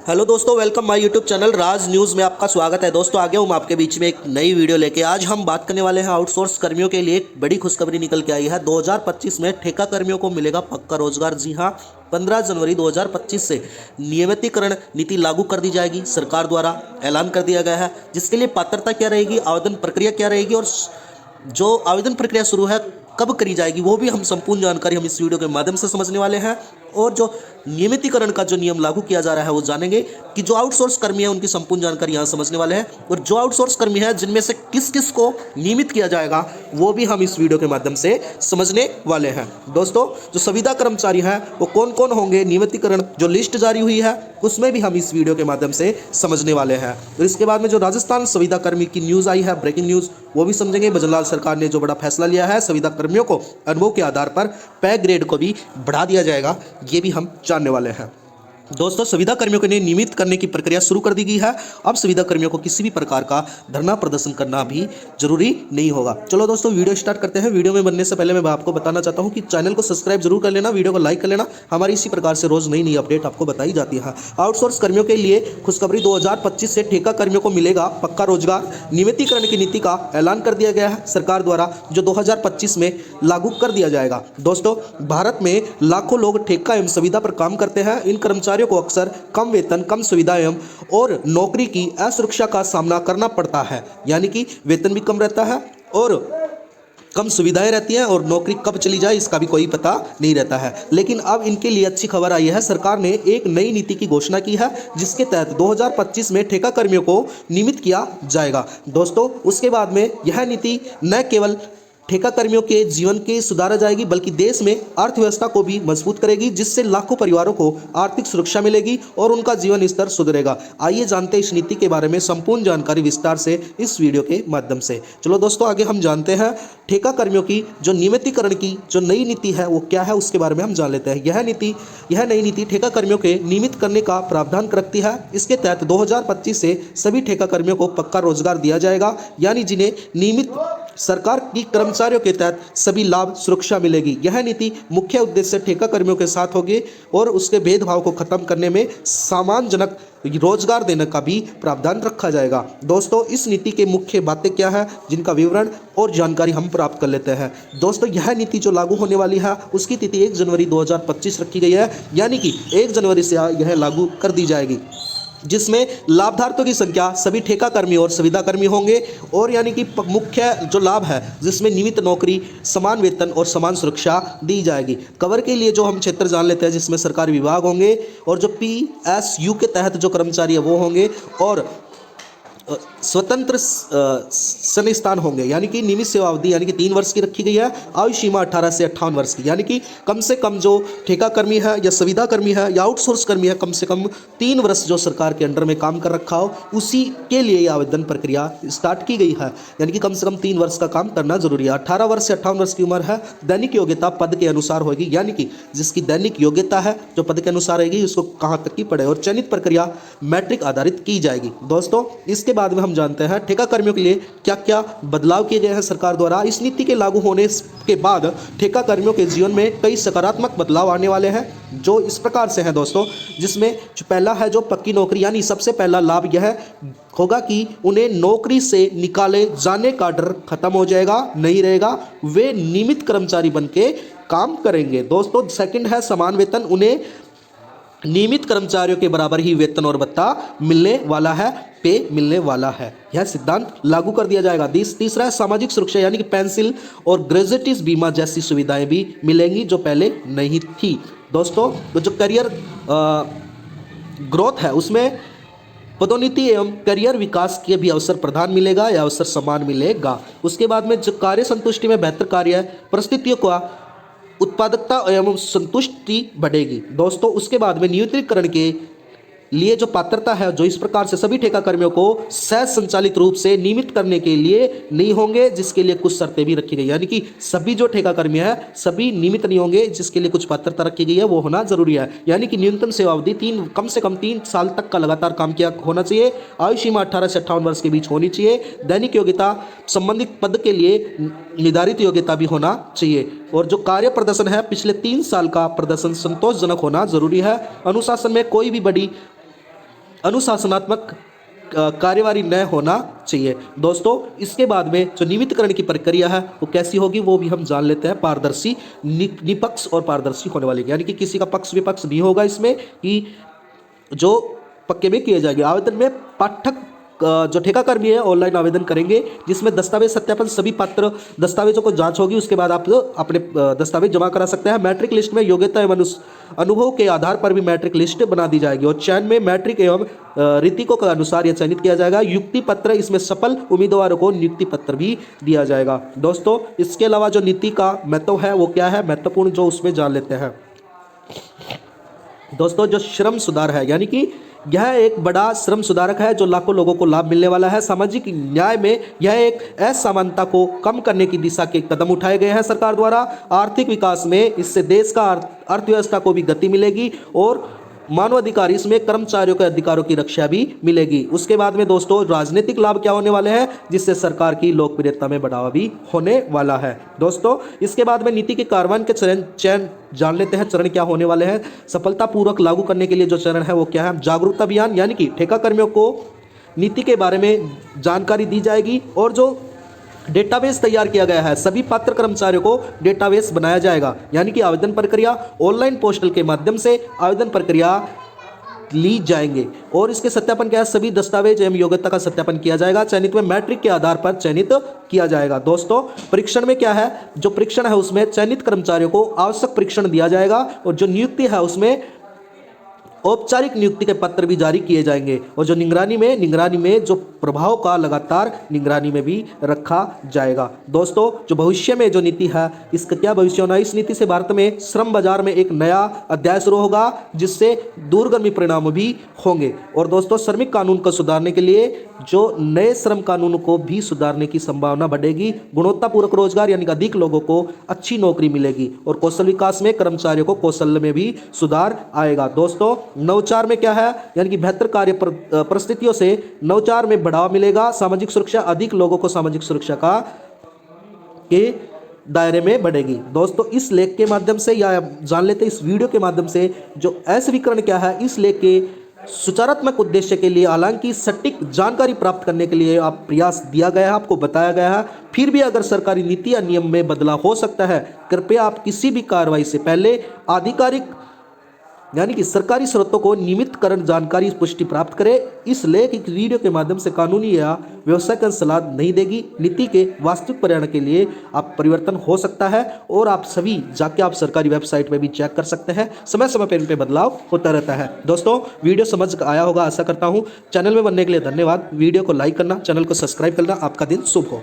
Hello दोस्तों, welcome my YouTube channel Raj news में आपका स्वागत है। दोस्तों आगे हूँ आपके बीच में एक नई वीडियो लेके। आज हम बात करने वाले हैं आउटसोर्स कर्मियों के लिए एक बड़ी खुशखबरी निकल के आई है। 2025 में ठेका कर्मियों को मिलेगा पक्का रोजगार। जी हाँ, 15 जनवरी 2025 से नियमितीकरण नीति लागू कर दी जाएगी। सरकार द्वारा ऐलान कर दिया गया है, जिसके लिए पात्रता क्या रहेगी, आवेदन प्रक्रिया क्या रहेगी और जो आवेदन प्रक्रिया शुरू है कब करी जाएगी, वो भी हम संपूर्ण जानकारी हम इस वीडियो के माध्यम से समझने वाले हैं। और जो नियमितीकरण का जो नियम लागू किया जा रहा है वो जानेंगे कि जो आउटसोर्स कर्मी है उनकी संपूर्ण जानकारी यहाँ समझने वाले हैं। और जो आउटसोर्स कर्मी है जिनमें से किस किस को नियमित किया जाएगा वो भी हम इस वीडियो के माध्यम से समझने वाले हैं। दोस्तों, जो संविदा कर्मचारी हैं वो कौन कौन होंगे, नियमितीकरण जो लिस्ट जारी हुई है उसमें भी हम इस वीडियो के माध्यम से समझने वाले हैं। तो इसके बाद में जो राजस्थान संविदा कर्मी की न्यूज़ आई है, ब्रेकिंग न्यूज़, वो भी समझेंगे। भजनलाल सरकार ने जो बड़ा फैसला लिया है, संविदा कर्मियों को अनुभव के आधार पर पे ग्रेड को भी बढ़ा दिया जाएगा, ये भी हम जानने वाले हैं। दोस्तों, संविदा कर्मियों के लिए नियमित करने की प्रक्रिया शुरू कर दी गई है। अब संविदा कर्मियों को किसी भी प्रकार का धरना प्रदर्शन करना भी जरूरी नहीं होगा। चलो दोस्तों, वीडियो स्टार्ट करते हैं। वीडियो में बनने से पहले मैं आपको बताना चाहता हूं कि चैनल को सब्सक्राइब जरूर कर लेना, वीडियो को लाइक कर लेना। हमारी इसी प्रकार से रोज नई नई अपडेट आपको बताई जाती है। आउटसोर्स कर्मियों के लिए खुशखबरी, 2025 से ठेका कर्मियों को मिलेगा पक्का रोजगार। नियमितीकरण की नीति का ऐलान कर दिया गया है सरकार द्वारा, जो 2025 में लागू कर दिया जाएगा। दोस्तों, भारत में लाखों लोग ठेका एवं संविदा पर काम करते हैं। इन कर्मचारियों को अक्सर कम वेतन, कम सुविधाएं और नौकरी की असुरक्षा का सामना करना पड़ता है। यानी कि वेतन भी कम रहता है और कम सुविधाएं रहती हैं और नौकरी कब चली जाए इसका भी कोई पता नहीं रहता है। लेकिन अब इनके लिए अच्छी खबर आई है। सरकार ने एक नई नीति की घोषणा की है, जिसके तहत 2025 में ठेका कर्मियों को नियमित किया जाएगा। दोस्तों, उसके बाद में यह नीति न केवल ठेका कर्मियों के जीवन के सुधारा जाएगी, बल्कि देश में अर्थव्यवस्था को भी मजबूत करेगी, जिससे लाखों परिवारों को आर्थिक सुरक्षा मिलेगी और उनका जीवन स्तर सुधरेगा। आइए जानते हैं इस नीति के बारे में संपूर्ण जानकारी विस्तार से इस वीडियो के माध्यम से। चलो दोस्तों, आगे हम जानते हैं ठेका कर्मियों की जो नियमितीकरण की जो नई नीति है वो क्या है, उसके बारे में हम जान लेते हैं। यह नई नीति ठेका कर्मियों के नियमित करने का प्रावधान रखती है। इसके तहत 2025 से सभी ठेका कर्मियों को पक्का रोजगार दिया जाएगा, यानी जिन्हें नियमित सरकार की कर्मचारियों के तहत सभी लाभ सुरक्षा मिलेगी। यह नीति मुख्य उद्देश्य ठेका कर्मियों के साथ होगी और उसके भेदभाव को खत्म करने में सम्मानजनक रोजगार देने का भी प्रावधान रखा जाएगा। दोस्तों, इस नीति के मुख्य बातें क्या है, जिनका विवरण और जानकारी हम प्राप्त कर लेते हैं। दोस्तों, यह नीति जो लागू होने वाली है उसकी तिथि 1 जनवरी 2025 रखी गई है, यानी कि 1 जनवरी से यह लागू कर दी जाएगी, जिसमें लाभार्थियों की संख्या सभी ठेका कर्मी और संविदा कर्मी होंगे। और यानी कि मुख्य जो लाभ है जिसमें नियमित नौकरी, समान वेतन और समान सुरक्षा दी जाएगी। कवर के लिए जो हम क्षेत्र जान लेते हैं, जिसमें सरकारी विभाग होंगे और जो PSU के तहत जो कर्मचारी है वो होंगे और स्वतंत्र संस्थान होंगे, यानी कि नियमित सेवा अवधि यानी कि 3 वर्ष की रखी गई है। आयु सीमा 18 से 58 वर्ष की, यानी कि कम से कम जो ठेका कर्मी है या संविदा कर्मी है या आउटसोर्स कर्मी है, कम से कम 3 वर्ष जो सरकार के अंडर में काम कर रखा हो, उसी के लिए ये आवेदन प्रक्रिया स्टार्ट की गई है। यानी कि कम से कम 3 वर्ष का काम करना जरूरी है। 18 वर्ष से 58 वर्ष की उम्र है। दैनिक योग्यता पद के अनुसार होगी, यानी कि जिसकी दैनिक योग्यता है जो पद के अनुसार रहेगी उसको कहाँ तक की पड़े। और चयनित प्रक्रिया मैट्रिक आधारित की जाएगी। दोस्तों, इसके बाद में हम जानते हैं ठेका कर्मियों के लिए क्या क्या बदलाव किए गए हैं सरकार द्वारा। इस नीति के लागू होने के बाद ठेका कर्मियों के जीवन में कई सकारात्मक बदलाव आने वाले हैं, जो इस प्रकार से हैं दोस्तों। जिसमें जो पहला है जो पक्की नौकरी, यानी सबसे पहला लाभ यह होगा कि उन्हें नौकरी से निकाले जाने का डर खत्म हो जाएगा, नहीं रहेगा, वे नियमित कर्मचारी बन के काम करेंगे। दोस्तों, सेकंड है समान वेतन, उन्हें नियमित कर्मचारियों के बराबर ही वेतन और भत्ता मिलने वाला है, पे मिलने वाला है। यह सिद्धांत लागू कर दिया जाएगा। तीसरा है सामाजिक सुरक्षा, यानी कि पेंशन और ग्रेजुएटी बीमा जैसी सुविधाएं भी मिलेंगी जो पहले नहीं थी। दोस्तों, तो जो करियर ग्रोथ है उसमें पदोन्नति एवं करियर विकास के भी अवसर प्रदान मिलेगा या अवसर समान मिलेगा। उसके बाद में जो कार्य संतुष्टि में बेहतर कार्य परिस्थितियों का उत्पादकता एवं संतुष्टि बढ़ेगी। दोस्तों, उसके बाद में नियमितीकरण के लिए जो पात्रता है जो इस प्रकार से सभी ठेका कर्मियों को सह संचालित रूप से नियमित करने के लिए नहीं होंगे, जिसके लिए कुछ शर्तें भी रखी गई, यानी कि सभी जो ठेका कर्मी है सभी नियमित नहीं होंगे, जिसके लिए कुछ पात्रता रखी गई है वो होना जरूरी है। यानी कि न्यूनतम सेवा अवधि कम से कम 3 साल तक का लगातार काम किया होना चाहिए। आयु सीमा 18 से 58 वर्ष के बीच होनी चाहिए। दैनिक योग्यता संबंधित पद के लिए निर्धारित योग्यता भी होना चाहिए। और जो कार्य प्रदर्शन है पिछले 3 साल का प्रदर्शन संतोषजनक होना जरूरी है। अनुशासन में कोई भी बड़ी अनुशासनात्मक कार्यवाही न होना चाहिए। दोस्तों इसके बाद में जो नियमितकरण की प्रक्रिया है वो कैसी होगी वो भी हम जान लेते हैं। पारदर्शी, निष्पक्ष और पारदर्शी होने वाली, यानी कि किसी का पक्ष विपक्ष नहीं होगा इसमें, कि जो पक्के में किए जाएंगे। आवेदन में पाठक जो ठेकाकर्मी है ऑनलाइन आवेदन करेंगे, जिसमें दस्तावेज सत्यापन सभी पात्र दस्तावेजों को जांच होगी। उसके बाद आप अपने दस्तावेज जमा करा सकते हैं। मैट्रिक लिस्ट में योग्यता एवं अनुभव के आधार पर भी मैट्रिक लिस्ट बना दी जाएगी और चयन में मैट्रिक एवं रीतिकों के अनुसार यह चयनित किया जाएगा। नियुक्ति पत्र, इसमें सफल उम्मीदवारों को नियुक्ति पत्र भी दिया जाएगा। दोस्तों इसके अलावा जो नीति का महत्व है वो क्या है, महत्वपूर्ण जो उसमें जान लेते हैं। दोस्तों जो श्रम सुधार है, यानी कि यह एक बड़ा श्रम सुधारक है जो लाखों लोगों को लाभ मिलने वाला है। सामाजिक न्याय में यह एक असमानता को कम करने की दिशा के कदम उठाए गए हैं सरकार द्वारा। आर्थिक विकास में इससे देश का अर्थव्यवस्था को भी गति मिलेगी और मानवाधिकार, इसमें कर्मचारियों के अधिकारों की रक्षा भी मिलेगी। उसके बाद में दोस्तों राजनीतिक लाभ क्या होने वाले हैं, जिससे सरकार की लोकप्रियता में बढ़ावा भी होने वाला है। दोस्तों इसके बाद में नीति के कार्यान्वयन के चरण जान लेते हैं। चरण क्या होने वाले हैं, सफलतापूर्वक लागू करने के लिए जो चरण है वो क्या है, जागरूकता अभियान, यानी कि ठेका कर्मियों को नीति के बारे में जानकारी दी जाएगी और जो डेटाबेस तैयार किया गया है, सभी पात्र कर्मचारियों को डेटाबेस बनाया जाएगा, यानी कि आवेदन प्रक्रिया ऑनलाइन पोर्टल के माध्यम से आवेदन प्रक्रिया ली जाएंगे। और इसके सत्यापन क्या है, सभी दस्तावेज एवं योग्यता का सत्यापन किया जाएगा। चयनित में मैट्रिक के आधार पर चयनित किया जाएगा। दोस्तों परीक्षण में क्या है, जो परीक्षण है उसमें चयनित कर्मचारियों को आवश्यक परीक्षण दिया जाएगा और जो नियुक्ति है उसमें औपचारिक नियुक्ति के पत्र भी जारी किए जाएंगे। और जो निगरानी में जो प्रभाव का लगातार निगरानी में भी रखा जाएगा। दोस्तों जो भविष्य में जो नीति है इसका क्या भविष्य होना है, इस नीति से भारत में श्रम बाजार में एक नया अध्याय शुरू होगा, जिससे दूरगामी परिणाम भी होंगे। और दोस्तों श्रमिक कानून को सुधारने के लिए जो नए श्रम कानून को भी सुधारने की संभावना बढ़ेगी। गुणवत्तापूर्वक रोजगार, यानी कि अधिक लोगों को अच्छी नौकरी मिलेगी और कौशल विकास में कर्मचारियों को कौशल में भी सुधार आएगा। दोस्तों नवाचार में क्या है, यानी कि बेहतर कार्य परिस्थितियों से नवाचार में बढ़ावा मिलेगा। सामाजिक सुरक्षा, अधिक लोगों को सामाजिक सुरक्षा का के दायरे में बढ़ेगी। दोस्तों इस लेख के माध्यम से या जान लेते इस वीडियो के माध्यम से जो असवीकरण क्या है, इस लेख के सुचारात्मक उद्देश्य के लिए, हालांकि सटीक जानकारी प्राप्त करने के लिए आप प्रयास दिया गया है, आपको बताया गया है। फिर भी अगर सरकारी नीति या नियम में बदलाव हो सकता है, कृपया आप किसी भी कार्रवाई से पहले आधिकारिक यानी कि सरकारी स्रोतों को नियमितकरण जानकारी पुष्टि प्राप्त करें। इस लेख इस वीडियो के माध्यम से कानूनी या व्यवसायिक सलाह नहीं देगी। नीति के वास्तविक परिणाम के लिए आप परिवर्तन हो सकता है और आप सभी जाके आप सरकारी वेबसाइट में भी चेक कर सकते हैं। समय समय पर इन पे बदलाव होता रहता है। दोस्तों वीडियो समझ आया होगा आशा करता हूँ। चैनल में बनने के लिए धन्यवाद। वीडियो को लाइक करना, चैनल को सब्सक्राइब करना। आपका दिन शुभ हो।